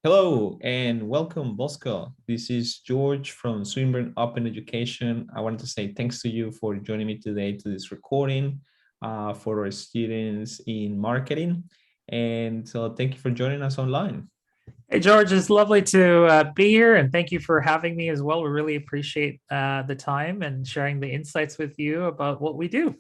Hello and welcome, Bosco. This is George from Swinburne Open Education. I wanted to say thanks to you for joining me today to this recording for our students in marketing. And so thank you for joining us online. Hey, George, it's lovely to be here, and thank you for having me as well. We really appreciate the time and sharing the insights with you about what we do.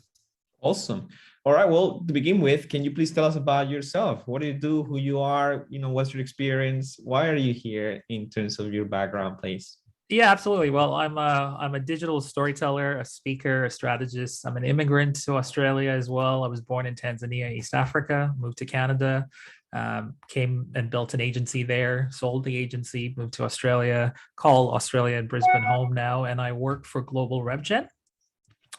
Awesome. All right. Well, to begin with, can you please tell us about yourself? What do you do? Who you are? What's your experience? Why are you here in terms of your background, please? Yeah, absolutely. Well, I'm a digital storyteller, a speaker, a strategist. I'm an immigrant to Australia as well. I was born in Tanzania, East Africa, moved to Canada, came and built an agency there, sold the agency, moved to Australia, call Australia and Brisbane home now, and I work for Global RevGen.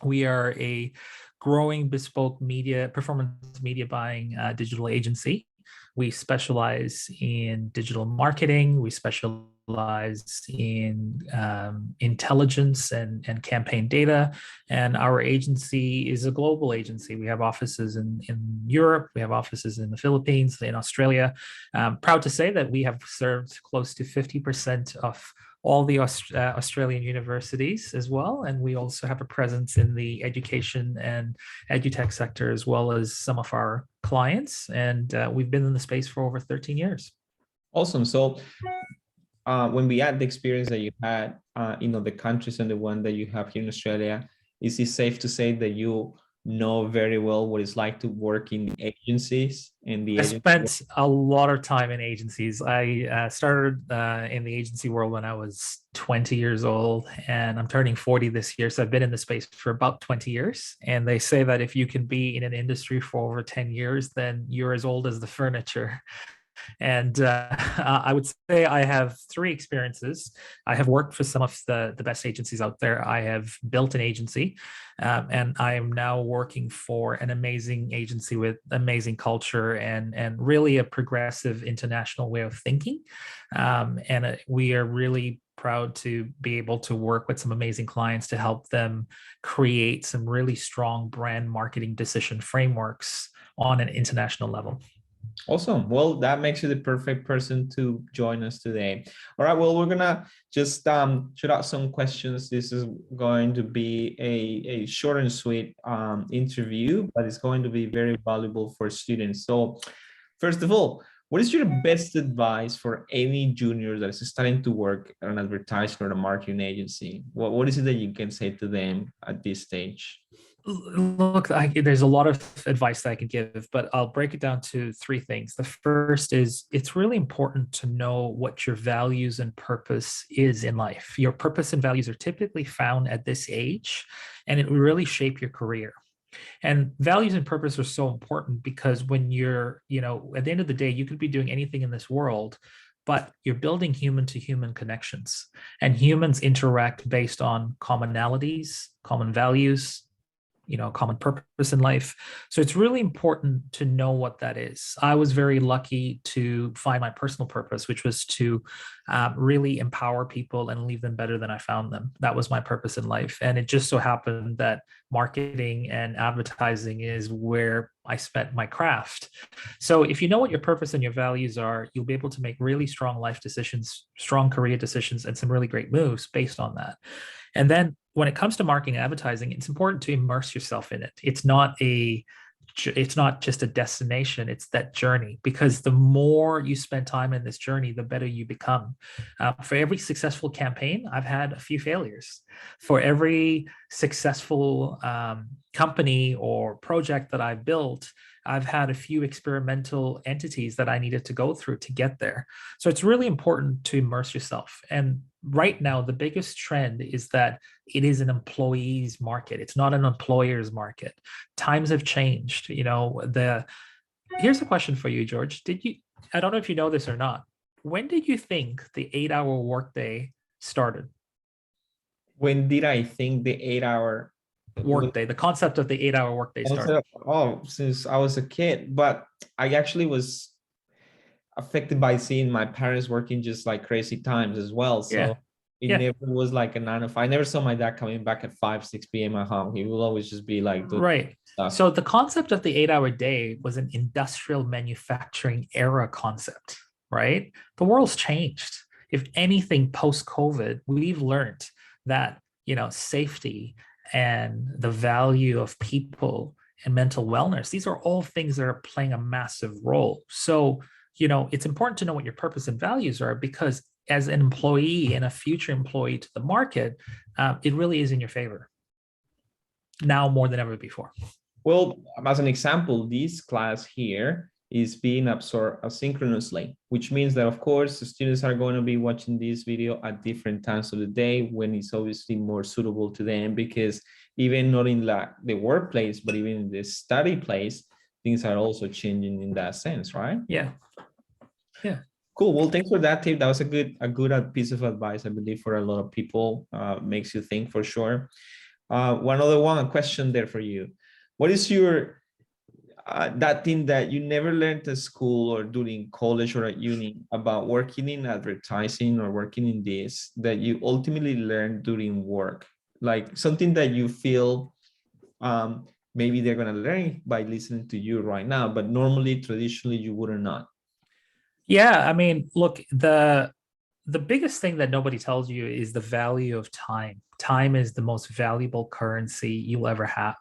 We are a growing bespoke media, performance media buying digital agency. We specialize in digital marketing. We specialize in intelligence and campaign data. And our agency is a global agency. We have offices in Europe. We have offices in the Philippines, in Australia. Proud to say that we have served close to 50% of all the Australian universities as well. And we also have a presence in the education and edutech sector, as well as some of our clients. And we've been in the space for over 13 years. Awesome. So when we add the experience that you had, the countries and the one that you have here in Australia, is it safe to say that you know very well what it's like to work in the agencies? I spent a lot of time in agencies. I started in the agency world when I was 20 years old, and I'm turning 40 this year. So I've been in the space for about 20 years. And they say that if you can be in an industry for over 10 years, then you're as old as the furniture. And I would say I have three experiences. I have worked for some of the best agencies out there. I have built an agency, and I am now working for an amazing agency with amazing culture and really a progressive international way of thinking. And we are really proud to be able to work with some amazing clients to help them create some really strong brand marketing decision frameworks on an international level. Awesome. Well, that makes you the perfect person to join us today. All right. Well, we're gonna just shoot out some questions. This is going to be a short and sweet interview, but it's going to be very valuable for students. So, first of all, what is your best advice for any junior that is starting to work at an advertising or a marketing agency? What is it that you can say to them at this stage? Look, there's a lot of advice that I can give, but I'll break it down to three things. The first is it's really important to know what your values and purpose is in life. Your purpose and values are typically found at this age, and it will really shape your career. And values and purpose are so important because when you're, at the end of the day, you could be doing anything in this world, but you're building human to human connections, and humans interact based on commonalities, common values, common purpose in life. So it's really important to know what that is. I was very lucky to find my personal purpose, which was to really empower people and leave them better than I found them. That was my purpose in life. And it just so happened that marketing and advertising is where I spent my craft. So if you know what your purpose and your values are, you'll be able to make really strong life decisions, strong career decisions, and some really great moves based on that. And then when it comes to marketing and advertising, it's important to immerse yourself in it. It's not just a destination, it's that journey, because the more you spend time in this journey, the better you become. For every successful campaign, I've had a few failures. For every successful company or project that I've built, I've had a few experimental entities that I needed to go through to get there. So it's really important to immerse yourself. And right now, the biggest trend is that it is an employee's market. It's not an employer's market. Times have changed. Here's a question for you, George. I don't know if you know this or not. When did you think the 8-hour workday started? When did I think the 8-hour workday, the concept of the 8-hour workday started? Since I was a kid, but I actually was affected by seeing my parents working just like crazy times as well. So it never was like a 9 to 5. I never saw my dad coming back at 5, 6 p.m. at home. He will always just be like right. Stuff. So the concept of the 8-hour day was an industrial manufacturing era concept, right? The world's changed. If anything, post-COVID, we've learned that, safety and the value of people and mental wellness, these are all things that are playing a massive role. So, it's important to know what your purpose and values are, because as an employee and a future employee to the market, it really is in your favor now more than ever before. Well, as an example, this class here is being absorbed asynchronously, which means that, of course, the students are going to be watching this video at different times of the day when it's obviously more suitable to them, because even not in the workplace, but even in the study place, things are also changing in that sense, right? Yeah. Yeah. Cool. Well, thanks for that tip. That was a good piece of advice, I believe, for a lot of people. Makes you think for sure. One question there for you. What is your that thing that you never learned at school or during college or at uni about working in advertising or working in this, that you ultimately learned during work? Like something that you feel maybe they're going to learn by listening to you right now, but normally, traditionally, you wouldn't not. Yeah, I mean, look, the biggest thing that nobody tells you is the value of time. Time is the most valuable currency you'll ever have.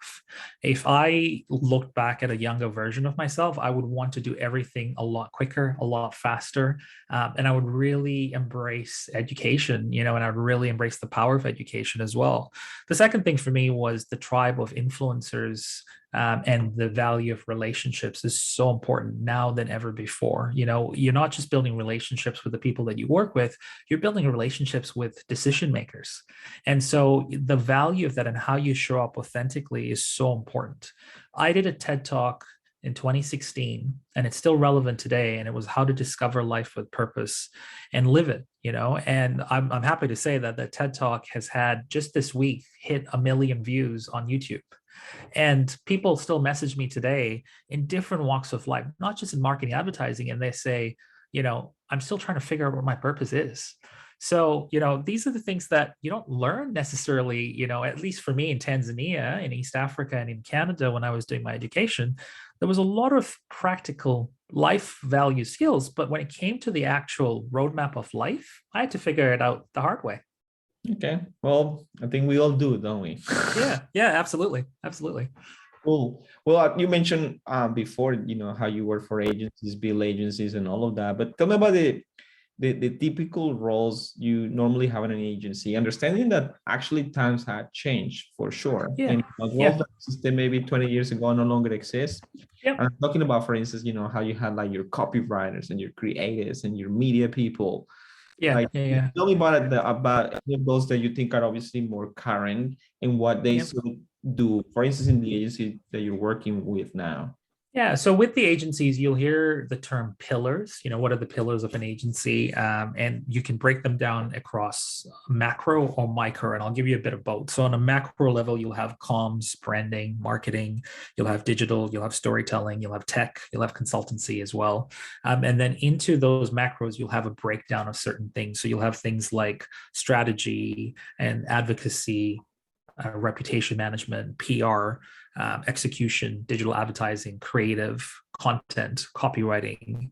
If I looked back at a younger version of myself, I would want to do everything a lot quicker, a lot faster. And I would really embrace education, and I'd really embrace the power of education as well. The second thing for me was the tribe of influencers, and the value of relationships is so important now than ever before. You're not just building relationships with the people that you work with, you're building relationships with decision makers. And so the value of that and how you show up authentically is so important. I did a TED Talk in 2016, and it's still relevant today. And it was how to discover life with purpose and live it, and I'm happy to say that the TED Talk has had, just this week, hit 1 million views on YouTube. And people still message me today in different walks of life, not just in marketing, advertising, and they say, I'm still trying to figure out what my purpose is. So, these are the things that you don't learn necessarily, at least for me in Tanzania, in East Africa, and in Canada, when I was doing my education, there was a lot of practical life value skills. But when it came to the actual roadmap of life, I had to figure it out the hard way. Okay. Well, I think we all do, don't we? Yeah, absolutely. Absolutely. Cool. Well, you mentioned before, how you work for agencies, bill agencies, and all of that. But tell me about the typical roles you normally have in an agency, understanding that actually times have changed for sure. Yeah. And a world Yeah. that existed maybe 20 years ago no longer exists. Yep. And I'm talking about, for instance, how you had like your copywriters and your creatives and your media people. Yeah. Like, Yeah. tell me about any of those that you think are obviously more current and what they Yeah. should do, for instance, in the agency that you're working with now. Yeah. So with the agencies, you'll hear the term pillars. What are the pillars of an agency? And you can break them down across macro or micro. And I'll give you a bit of both. So on a macro level, you'll have comms, branding, marketing, you'll have digital, you'll have storytelling, you'll have tech, you'll have consultancy as well. And then into those macros, you'll have a breakdown of certain things. So you'll have things like strategy and advocacy, reputation management, PR, execution, digital advertising, creative content, copywriting.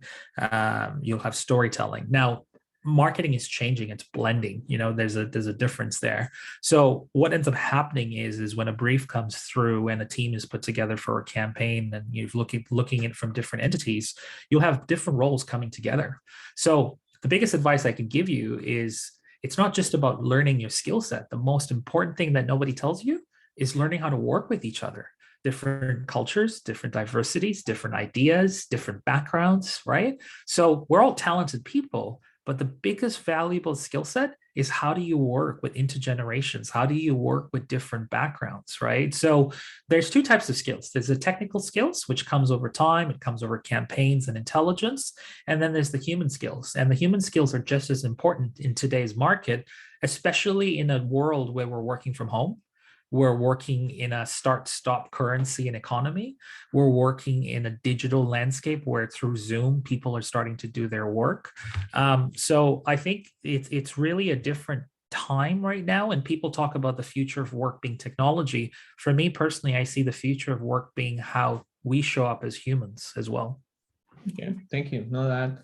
You'll have storytelling. Now, marketing is changing; it's blending. There's a difference there. So what ends up happening is when a brief comes through and a team is put together for a campaign, and you're looking at it from different entities, you'll have different roles coming together. So the biggest advice I can give you is, it's not just about learning your skill set. The most important thing that nobody tells you is learning how to work with each other. Different cultures, different diversities, different ideas, different backgrounds, right? So we're all talented people, but the biggest valuable skill set is, how do you work with intergenerations? How do you work with different backgrounds, right? So there's two types of skills. There's the technical skills, which comes over time. It comes over campaigns and intelligence. And then there's the human skills. And the human skills are just as important in today's market, especially in a world where we're working from home. We're working in a start-stop currency and economy. We're working in a digital landscape where through Zoom, people are starting to do their work. So I think it's really a different time right now. And people talk about the future of work being technology. For me personally, I see the future of work being how we show up as humans as well. Okay, thank you. No,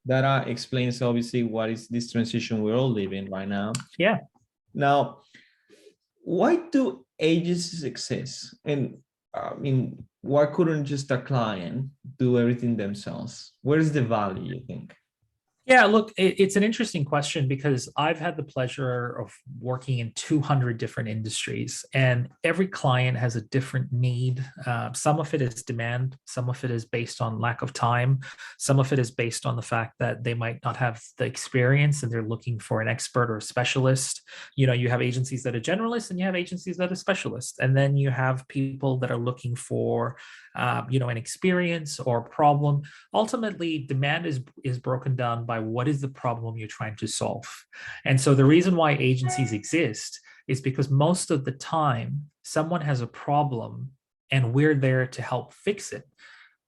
That explains obviously what is this transition we're all living right now. Yeah. Now, why do agencies exist? And I mean, why couldn't just a client do everything themselves? Where's the value, you think? Yeah, look, it's an interesting question because I've had the pleasure of working in 200 different industries, and every client has a different need. Some of it is demand, some of it is based on lack of time, some of it is based on the fact that they might not have the experience and they're looking for an expert or a specialist. You have agencies that are generalists and you have agencies that are specialists, and then you have people that are looking for an experience or problem. Ultimately, demand is broken down by what is the problem you're trying to solve. And so the reason why agencies exist is because most of the time someone has a problem and we're there to help fix it.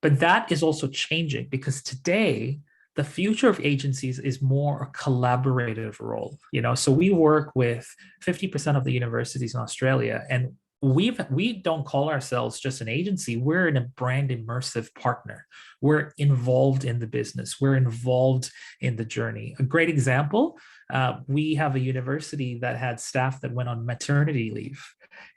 But that is also changing because today the future of agencies is more a collaborative role. So we work with 50% of the universities in Australia, and we don't call ourselves just an agency. We're a brand immersive partner. We're involved in the business. We're involved in the journey. A great example, we have a university that had staff that went on maternity leave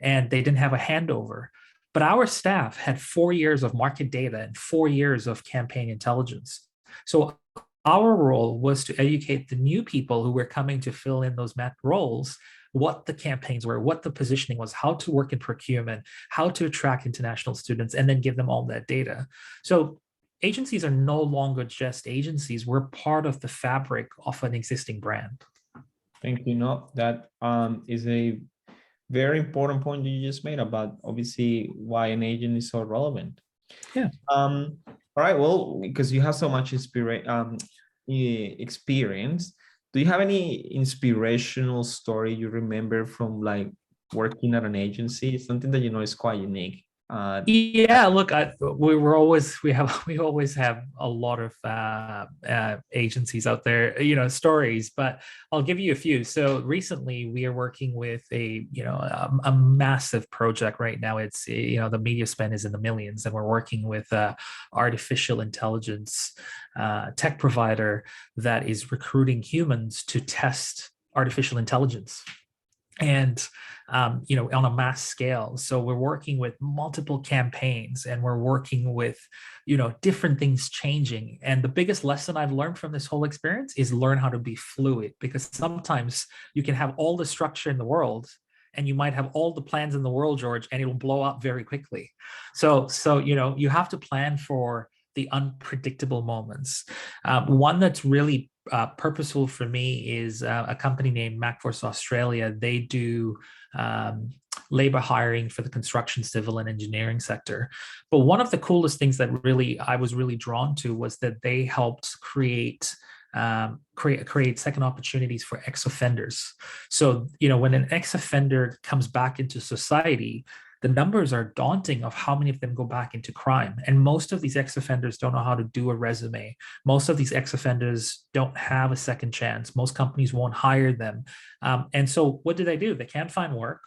and they didn't have a handover. But our staff had 4 years of market data and 4 years of campaign intelligence. So our role was to educate the new people who were coming to fill in those roles, what the campaigns were, what the positioning was, how to work in procurement, how to attract international students, and then give them all that data. So agencies are no longer just agencies. We're part of the fabric of an existing brand. Thank you. No, that is a very important point you just made about obviously why an agent is so relevant. Yeah. All right. Well, because you have so much experience, do you have any inspirational story you remember from like working at an agency? Something that is quite unique. Yeah, look, we always have a lot of agencies out there, stories, but I'll give you a few. So recently we are working with a massive project right now. It's the media spend is in the millions, and we're working with artificial intelligence tech provider that is recruiting humans to test artificial intelligence. And on a mass scale. So we're working with multiple campaigns, and we're working with different things changing. And the biggest lesson I've learned from this whole experience is learn how to be fluid, because sometimes you can have all the structure in the world and you might have all the plans in the world, George, and it'll blow up very quickly. So you have to plan for the unpredictable moments. One that's really purposeful for me is a company named MacForce Australia. They do labor hiring for the construction, civil, and engineering sector. But one of the coolest things that I was really drawn to was that they helped create second opportunities for ex-offenders. So when an ex-offender comes back into society, the numbers are daunting of how many of them go back into crime. And most of these ex-offenders don't know how to do a resume. Most of these ex-offenders don't have a second chance. Most companies won't hire them. And so what do? They can't find work.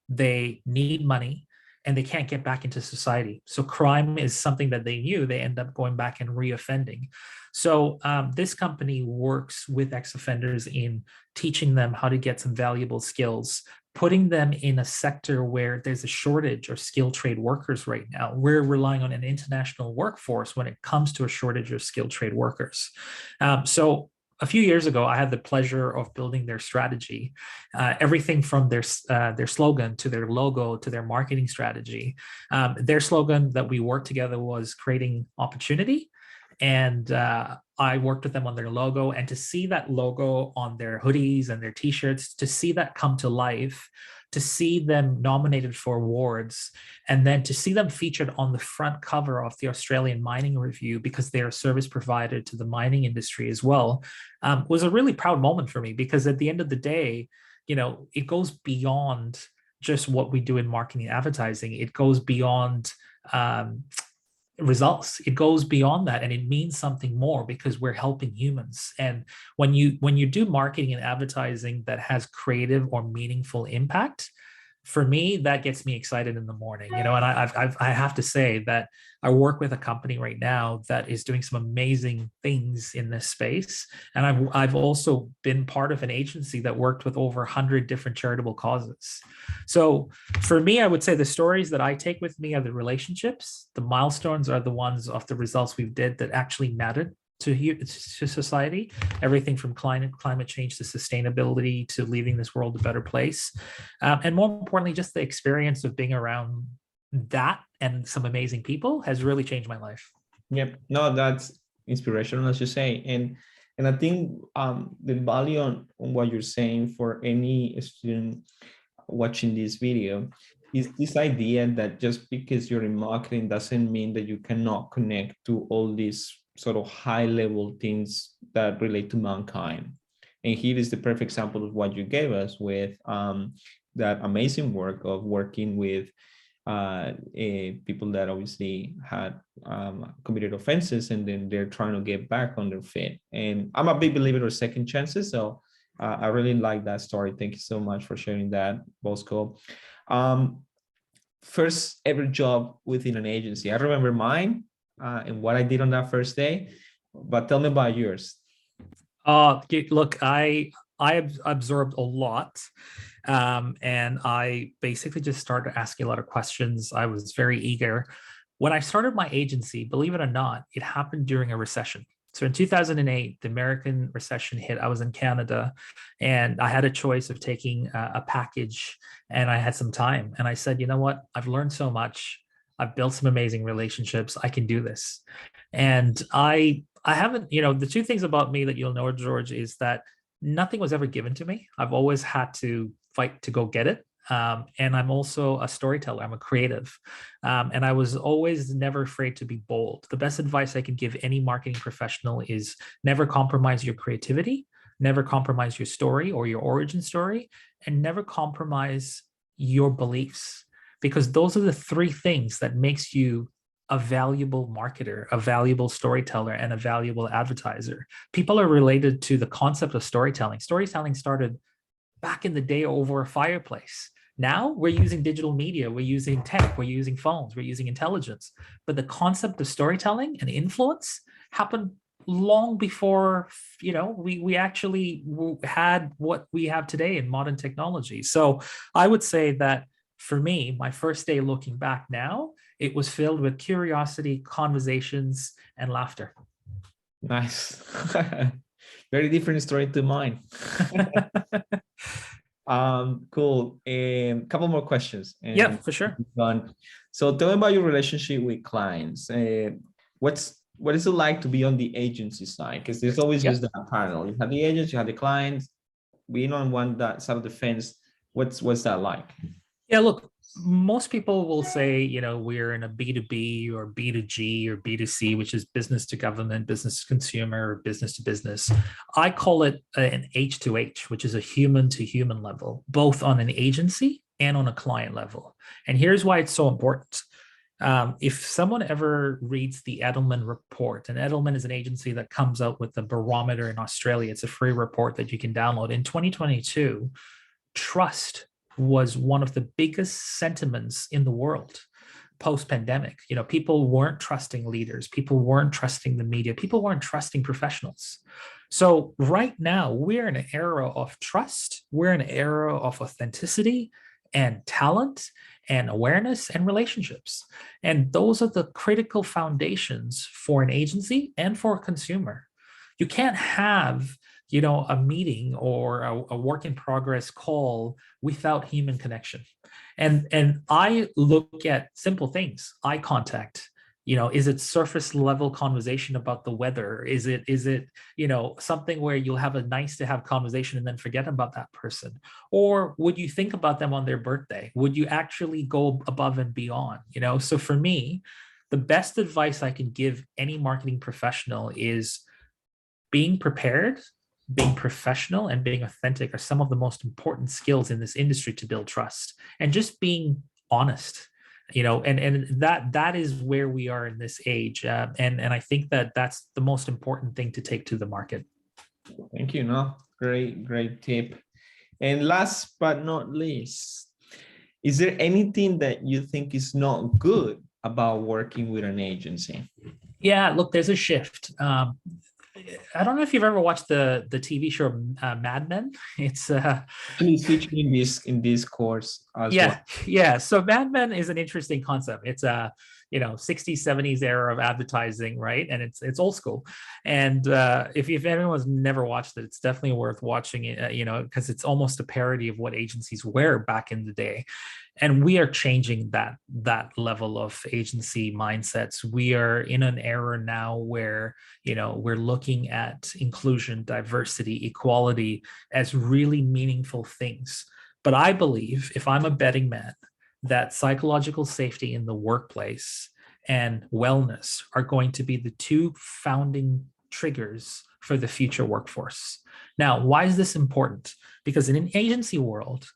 They need money, and they can't get back into society. So crime is something that they knew. They end up going back and reoffending. So this company works with ex-offenders in teaching them how to get some valuable skills, putting them in a sector where there's a shortage of skilled trade workers right now. We're relying on an international workforce when it comes to a shortage of skilled trade workers. So a few years ago, I had the pleasure of building their strategy, everything from their slogan to their logo to their marketing strategy. Their slogan that we worked together was creating opportunity. And I worked with them on their logo, and to see that logo on their hoodies and their t-shirts, to see that come to life, to see them nominated for awards, and then to see them featured on the front cover of the Australian Mining Review, because they're a service provider to the mining industry as well, was a really proud moment for me, because at the end of the day, it goes beyond just what we do in marketing and advertising. It goes beyond results. It goes beyond that, and it means something more, because we're helping humans. And when you do marketing and advertising that has creative or meaningful impact, for me, that gets me excited in the morning, and I have to say that I work with a company right now that is doing some amazing things in this space. And I've also been part of an agency that worked with over 100 different charitable causes. So for me, I would say the stories that I take with me are the relationships. The milestones are the ones of the results we've did that actually mattered to society, everything from climate change to sustainability to leaving this world a better place. And more importantly, just the experience of being around that and some amazing people has really changed my life. Yep. No, that's inspirational, as you say. And I think the value on what you're saying for any student watching this video is this idea that just because you're in marketing doesn't mean that you cannot connect to all these sort of high level things that relate to mankind. And here is the perfect example of what you gave us with that amazing work of working with people that obviously had committed offenses, and then they're trying to get back on their feet. And I'm a big believer of second chances. So I really like that story. Thank you so much for sharing that, Bosco. First ever job within an agency. I remember mine and what I did on that first day, but tell me about yours. Look, I absorbed a lot. And I basically just started asking a lot of questions. I was very eager. When I started my agency, believe it or not, it happened during a recession. So in 2008, the American recession hit. I was in Canada and I had a choice of taking a package, and I had some time. And I said, you know what? I've learned so much. I've built some amazing relationships. I can do this. And I haven't, the two things about me that you'll know, George, is that nothing was ever given to me. I've always had to fight to go get it. And I'm also a storyteller. I'm a creative. And I was always never afraid to be bold. The best advice I can give any marketing professional is never compromise your creativity, never compromise your story or your origin story, and never compromise your beliefs, because those are the three things that makes you a valuable marketer, a valuable storyteller, and a valuable advertiser. People are related to the concept of storytelling. Storytelling started back in the day over a fireplace. Now we're using digital media, we're using tech, we're using phones, we're using intelligence. But the concept of storytelling and influence happened long before, we actually had what we have today in modern technology. So I would say that for me, my first day looking back now, it was filled with curiosity, conversations, and laughter. Nice. Very different story to mine. Cool. A couple more questions. Yeah, for sure. So tell me about your relationship with clients. What is it like to be on the agency side? Because there's always just that parallel. You have the agents, you have the clients. Being on that side of the fence, what's that like? Yeah, look, most people will say, we're in a B2B or B2G or B2C, which is business to government, business to consumer, or business to business. I call it an H2H, which is a human to human level, both on an agency and on a client level. And here's why it's so important. If someone ever reads the Edelman report, and Edelman is an agency that comes out with a barometer in Australia, it's a free report that you can download. In 2022, trust was one of the biggest sentiments in the world post-pandemic. People weren't trusting leaders, people weren't trusting the media, people weren't trusting professionals. So right now we're in an era of trust, we're in an era of authenticity and talent and awareness and relationships. And those are the critical foundations for an agency and for a consumer. You can't have a meeting or a work in progress call without human connection. And I look at simple things, eye contact. Is it surface level conversation about the weather? Is it something where you'll have a nice to have conversation and then forget about that person? Or would you think about them on their birthday? Would you actually go above and beyond? So for me, the best advice I can give any marketing professional is being prepared, being professional, and being authentic are some of the most important skills in this industry to build trust, and just being honest, and that is where we are in this age. And I think that that's the most important thing to take to the market. Thank you. No, great tip. And last but not least, Is there anything that you think is not good about working with an agency? Yeah, look, there's a shift. I don't know if you've ever watched the TV show Mad Men. It's Actually, it's featured in this course as well. yeah. So Mad Men is an interesting concept. It's a 60s, 70s era of advertising, right? And it's old school. And if anyone's never watched it, it's definitely worth watching it, because it's almost a parody of what agencies were back in the day. And we are changing that level of agency mindsets. We are in an era now where we're looking at inclusion, diversity, equality as really meaningful things. But I believe, if I'm a betting man, that psychological safety in the workplace and wellness are going to be the two founding triggers for the future workforce. Now, why is this important? Because in an agency world,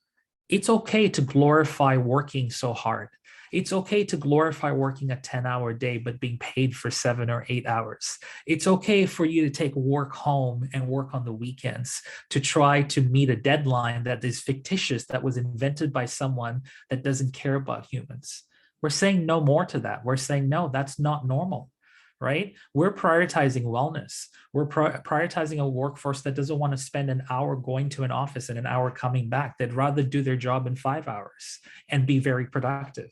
it's okay to glorify working so hard. It's okay to glorify working a 10-hour day, but being paid for 7 or 8 hours. It's okay for you to take work home and work on the weekends to try to meet a deadline that is fictitious, that was invented by someone that doesn't care about humans. We're saying no more to that. We're saying, no, that's not normal, right? We're prioritizing wellness. We're prioritizing a workforce that doesn't want to spend an hour going to an office and an hour coming back. They'd rather do their job in 5 hours and be very productive.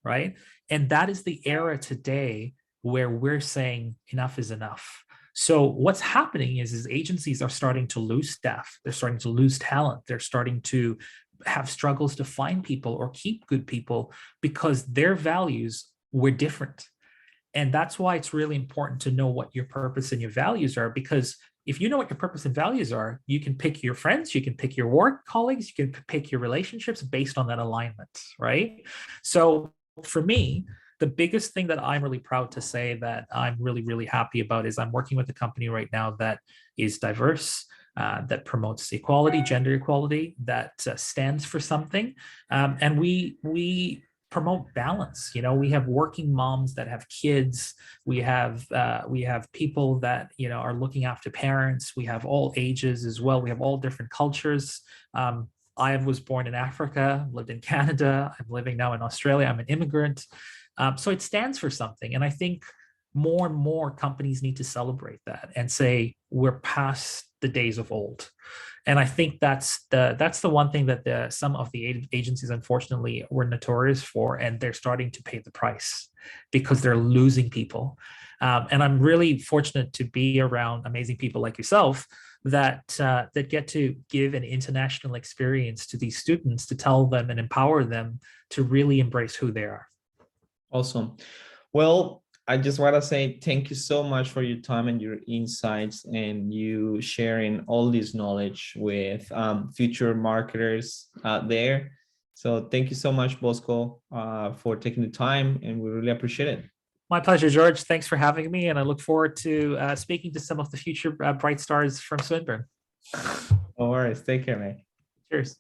Right. And that is the era today where we're saying enough is enough. So what's happening is agencies are starting to lose staff. They're starting to lose talent. They're starting to have struggles to find people or keep good people because their values were different. And that's why it's really important to know what your purpose and your values are, because if you know what your purpose and values are, you can pick your friends, you can pick your work colleagues, you can pick your relationships based on that alignment, right? So for me, the biggest thing that I'm really proud to say that I'm really, really happy about is I'm working with a company right now that is diverse, that promotes equality, gender equality, that stands for something. And we promote balance. We have working moms that have kids. We have people that are looking after parents. We have all ages as well. We have all different cultures. I was born in Africa, lived in Canada. I'm living now in Australia. I'm an immigrant. So it stands for something. And I think more and more companies need to celebrate that and say, we're past the days of old. And I think that's the one thing that some of the agencies, unfortunately, were notorious for, and they're starting to pay the price because they're losing people. And I'm really fortunate to be around amazing people like yourself that get to give an international experience to these students, to tell them and empower them to really embrace who they are. Awesome. Well, I just want to say thank you so much for your time and your insights and you sharing all this knowledge with future marketers out there. So thank you so much, Bosco, for taking the time, and we really appreciate it. My pleasure, George. Thanks for having me, and I look forward to speaking to some of the future bright stars from Swinburne. No worries. Take care, man. Cheers.